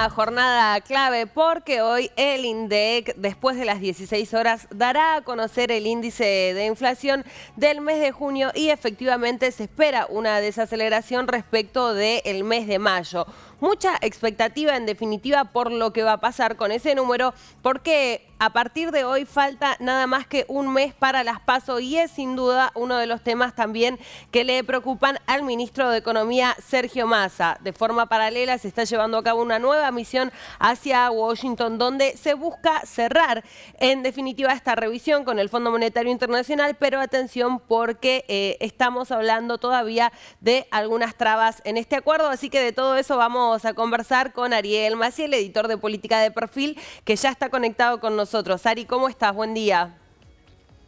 una jornada clave porque hoy el INDEC, después de las 16 horas, dará a conocer el índice de inflación del mes de junio y efectivamente se espera una desaceleración respecto del mes de mayo. Mucha expectativa en definitiva por lo que va a pasar con ese número, porque a partir de hoy falta nada más que un mes para las PASO y es sin duda uno de los temas también que le preocupan al ministro de Economía, Sergio Massa. De forma paralela se está llevando a cabo una nueva misión hacia Washington donde se busca cerrar en definitiva esta revisión con el Fondo Monetario Internacional, pero atención porque estamos hablando todavía de algunas trabas en este acuerdo, así que de todo eso vamos a conversar con Ariel Maciel, editor de Política de Perfil, que ya está conectado con nosotros. Ari, ¿cómo estás? Buen día.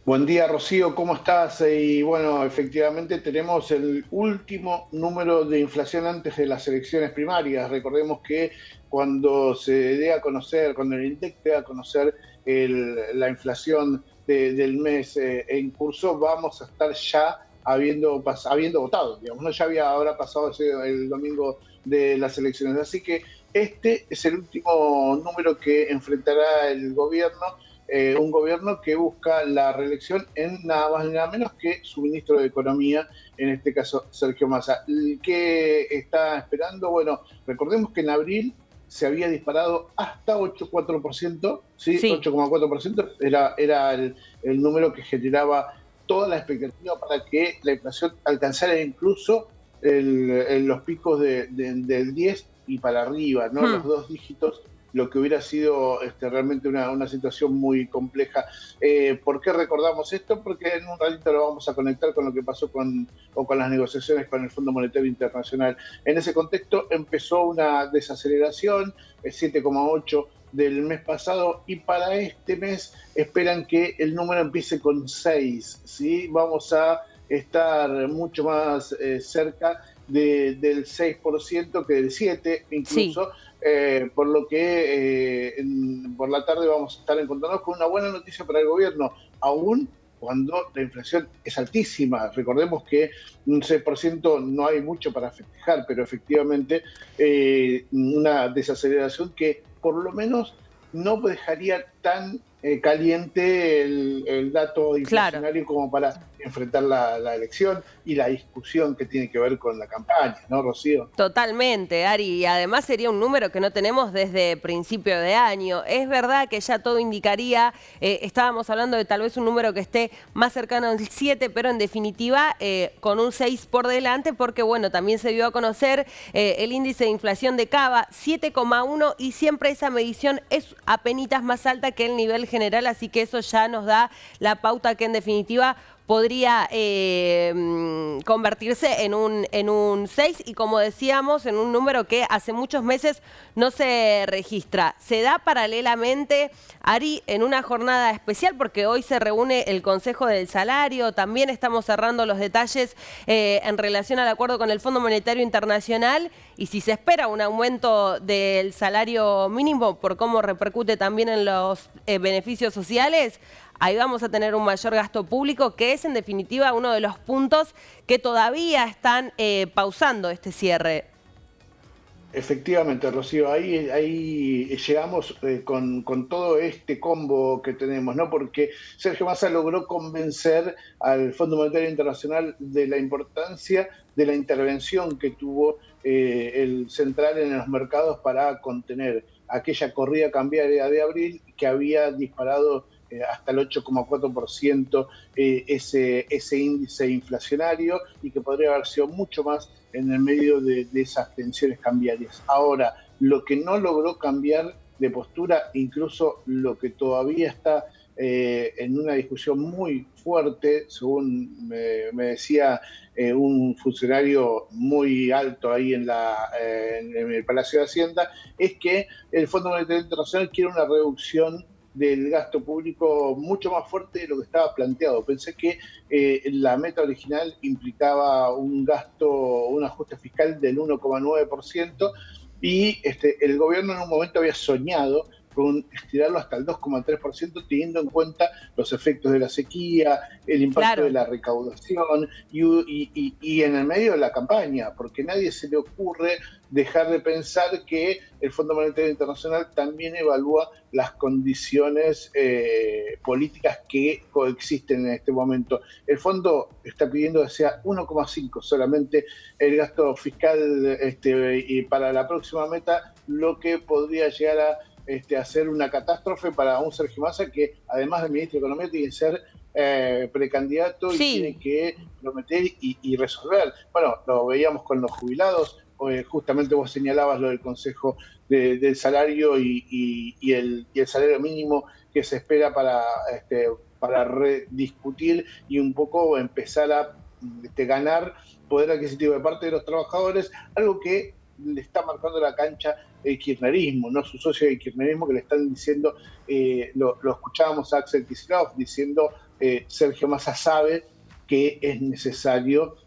Buen día, Rocío, ¿cómo estás? Y bueno, efectivamente tenemos el último número de inflación antes de las elecciones primarias. Recordemos que cuando se dé a conocer, cuando el INDEC dé a conocer la inflación del mes en curso, vamos a estar ya habiendo votado, digamos, ¿no? Habrá pasado el domingo de las elecciones. Así que este es el último número que enfrentará el gobierno. Un gobierno que busca la reelección en nada más ni nada menos que su ministro de Economía, en este caso Sergio Massa. ¿Qué está esperando? Bueno, recordemos que en abril se había disparado hasta 8,4%, ¿sí? Sí. 8,4% era el número que generaba toda la expectativa para que la inflación alcanzara incluso los picos del 10 y para arriba, ¿no? Los dos dígitos, lo que hubiera sido realmente una situación muy compleja. ¿Por qué recordamos esto? Porque en un ratito lo vamos a conectar con lo que pasó con las negociaciones con el Fondo Monetario Internacional. En ese contexto empezó una desaceleración, 7,8 del mes pasado, y para este mes esperan que el número empiece con 6, ¿sí? Vamos a estar mucho más cerca del 6% que del 7% Sí. incluso, por lo que por la tarde vamos a estar encontrándonos con una buena noticia para el gobierno, aún cuando la inflación es altísima. Recordemos que un 6% no hay mucho para festejar, pero efectivamente una desaceleración que por lo menos no dejaría tan caliente el dato Claro. inflacionario como para enfrentar la elección y la discusión que tiene que ver con la campaña, ¿no, Rocío? Totalmente, Ari, y además sería un número que no tenemos desde principio de año. Es verdad que ya todo indicaría, estábamos hablando de tal vez un número que esté más cercano al 7, pero en definitiva con un 6 por delante, porque bueno, también se dio a conocer el índice de inflación de Cava, 7,1, y siempre esa medición es apenitas más alta que el nivel general, así que eso ya nos da la pauta que en definitiva podría convertirse en un 6 y como decíamos, en un número que hace muchos meses no se registra. Se da paralelamente, Ari, en una jornada especial porque hoy se reúne el Consejo del Salario, también estamos cerrando los detalles en relación al acuerdo con el Fondo Monetario Internacional y si se espera un aumento del salario mínimo por cómo repercute también en los beneficios sociales, ahí vamos a tener un mayor gasto público, que es en definitiva uno de los puntos que todavía están pausando este cierre. Efectivamente, Rocío, ahí llegamos con todo este combo que tenemos, ¿no? Porque Sergio Massa logró convencer al Fondo Monetario Internacional de la importancia de la intervención que tuvo el central en los mercados para contener aquella corrida cambiaria de abril que había disparado hasta el 8,4% ese índice inflacionario y que podría haber sido mucho más en el medio de esas tensiones cambiarias. Ahora, lo que no logró cambiar de postura, incluso lo que todavía está en una discusión muy fuerte, según me decía un funcionario muy alto ahí en el Palacio de Hacienda, es que el Fondo Monetario Internacional quiere una reducción del gasto público mucho más fuerte de lo que estaba planteado. Pensé que la meta original implicaba un ajuste fiscal del 1,9% y el gobierno en un momento había soñado con estirarlo hasta el 2,3%, teniendo en cuenta los efectos de la sequía, el impacto de Claro. la recaudación y en el medio de la campaña, porque a nadie se le ocurre dejar de pensar que el Fondo Monetario Internacional también evalúa las condiciones políticas que coexisten en este momento. El fondo está pidiendo que sea 1,5 solamente el gasto fiscal y para la próxima meta, lo que podría llegar a hacer una catástrofe para un Sergio Massa que, además de ministro de Economía, tiene que ser precandidato y tiene Sí. que prometer y resolver. Bueno, lo veíamos con los jubilados, justamente vos señalabas lo del Consejo del Salario y el salario mínimo que se espera para rediscutir y un poco empezar a ganar poder adquisitivo de parte de los trabajadores, algo que le está marcando la cancha el kirchnerismo, no su socio del kirchnerismo, que le están diciendo, lo escuchábamos a Axel Kicillof diciendo, Sergio Massa sabe que es necesario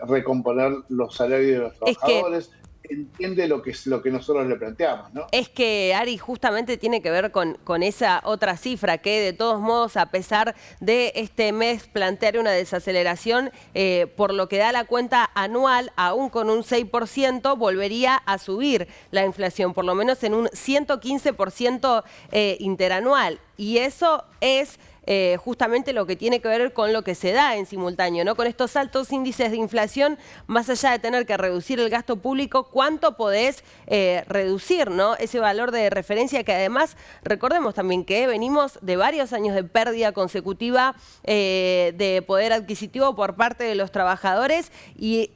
recomponer los salarios de los Es que trabajadores, entiende lo que nosotros le planteamos, ¿no? Es que, Ari, justamente tiene que ver con esa otra cifra que, de todos modos, a pesar de este mes plantear una desaceleración, por lo que da la cuenta anual, aún con un 6%, volvería a subir la inflación, por lo menos en un 115% interanual. Y eso es justamente lo que tiene que ver con lo que se da en simultáneo, ¿no? Con estos altos índices de inflación, más allá de tener que reducir el gasto público, ¿cuánto podés reducir, ¿no? Ese valor de referencia que, además, recordemos también que venimos de varios años de pérdida consecutiva de poder adquisitivo por parte de los trabajadores y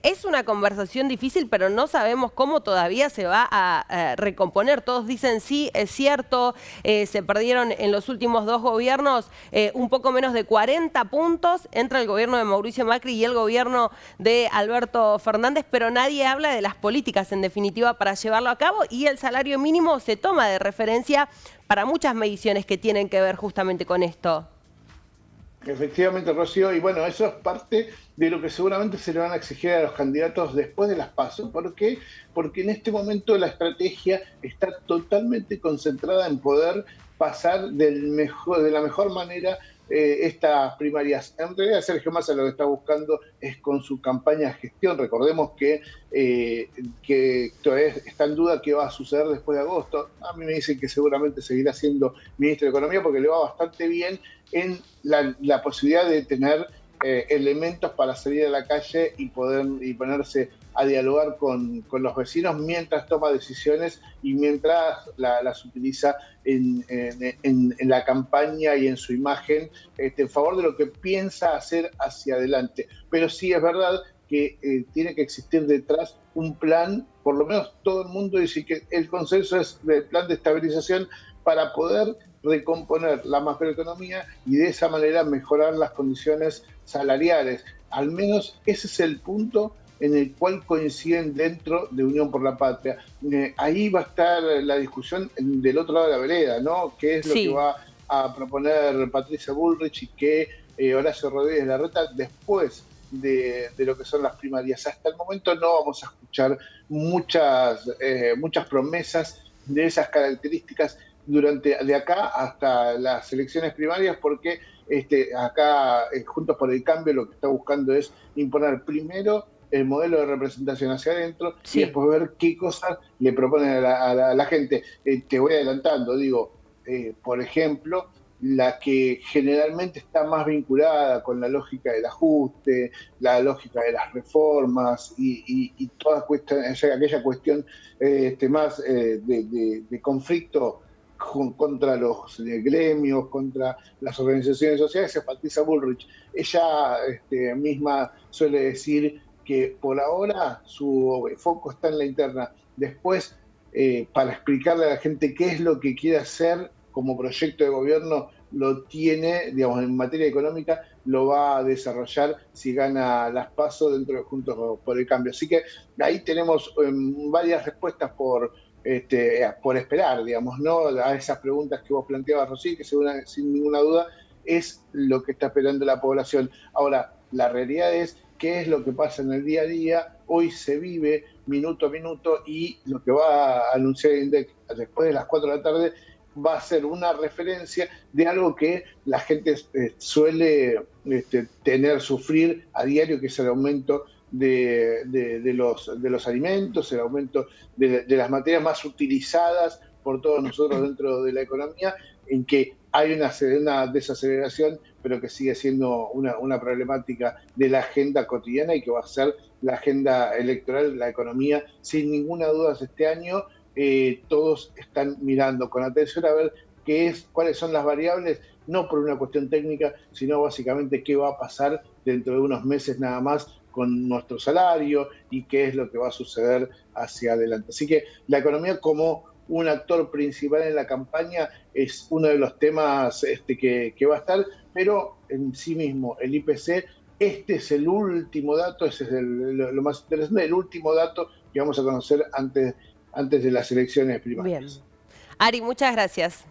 es una conversación difícil, pero no sabemos cómo todavía se va a recomponer. Todos dicen sí, es cierto, se perdieron en los últimos dos gobiernos un poco menos de 40 puntos entre el gobierno de Mauricio Macri y el gobierno de Alberto Fernández, pero nadie habla de las políticas, en definitiva, para llevarlo a cabo, y el salario mínimo se toma de referencia para muchas mediciones que tienen que ver justamente con esto. Efectivamente, Rocío, y bueno, eso es parte de lo que seguramente se le van a exigir a los candidatos después de las PASO. ¿Por qué? Porque en este momento la estrategia está totalmente concentrada en poder pasar de la mejor manera estas primarias. En realidad, Sergio Massa lo que está buscando es con su campaña de gestión. Recordemos que todavía está en duda qué va a suceder después de agosto. A mí me dicen que seguramente seguirá siendo ministro de Economía porque le va bastante bien en la posibilidad de tener elementos para salir a la calle y ponerse a dialogar con los vecinos mientras toma decisiones y mientras las utiliza en la campaña y en su imagen en favor de lo que piensa hacer hacia adelante. Pero sí es verdad que tiene que existir detrás un plan, por lo menos todo el mundo dice que el consenso es el plan de estabilización para poder recomponer la macroeconomía y de esa manera mejorar las condiciones salariales. Al menos ese es el punto en el cual coinciden dentro de Unión por la Patria. Ahí va a estar la discusión del otro lado de la vereda, ¿no? ¿Qué es lo que Sí. va a proponer Patricia Bullrich y qué Horacio Rodríguez Larreta después de lo que son las primarias? Hasta el momento no vamos a escuchar muchas promesas de esas características de acá hasta las elecciones primarias, porque acá Juntos por el Cambio lo que está buscando es imponer primero el modelo de representación hacia adentro y Sí. después ver qué cosas le proponen a la gente. Te voy adelantando, digo, por ejemplo, la que generalmente está más vinculada con la lógica del ajuste, la lógica de las reformas y toda aquella cuestión más de conflicto contra los gremios, contra las organizaciones sociales, es Patricia Bullrich. Ella misma suele decir que por ahora su foco está en la interna. Después, para explicarle a la gente qué es lo que quiere hacer como proyecto de gobierno, lo tiene, digamos, en materia económica, lo va a desarrollar si gana las PASO dentro de Juntos por el Cambio. Así que ahí tenemos varias respuestas por esperar, digamos, ¿no? A esas preguntas que vos planteabas, Rosy, que sin ninguna duda es lo que está esperando la población. Ahora, la realidad es qué es lo que pasa en el día a día. Hoy se vive minuto a minuto, y lo que va a anunciar el INDEC después de las 4 de la tarde va a ser una referencia de algo que la gente suele sufrir a diario, que es el aumento de los alimentos, el aumento de las materias más utilizadas por todos nosotros dentro de la economía, en que hay una desaceleración, pero que sigue siendo una problemática de la agenda cotidiana y que va a ser la agenda electoral, la economía, sin ninguna duda este año. Todos están mirando con atención a ver cuáles son las variables, no por una cuestión técnica, sino básicamente qué va a pasar dentro de unos meses nada más con nuestro salario y qué es lo que va a suceder hacia adelante. Así que la economía como un actor principal en la campaña es uno de los temas que va a estar, pero en sí mismo el IPC, este es el último dato, ese es lo más interesante, el último dato que vamos a conocer antes de las elecciones Bien. primarias. Ari, muchas gracias.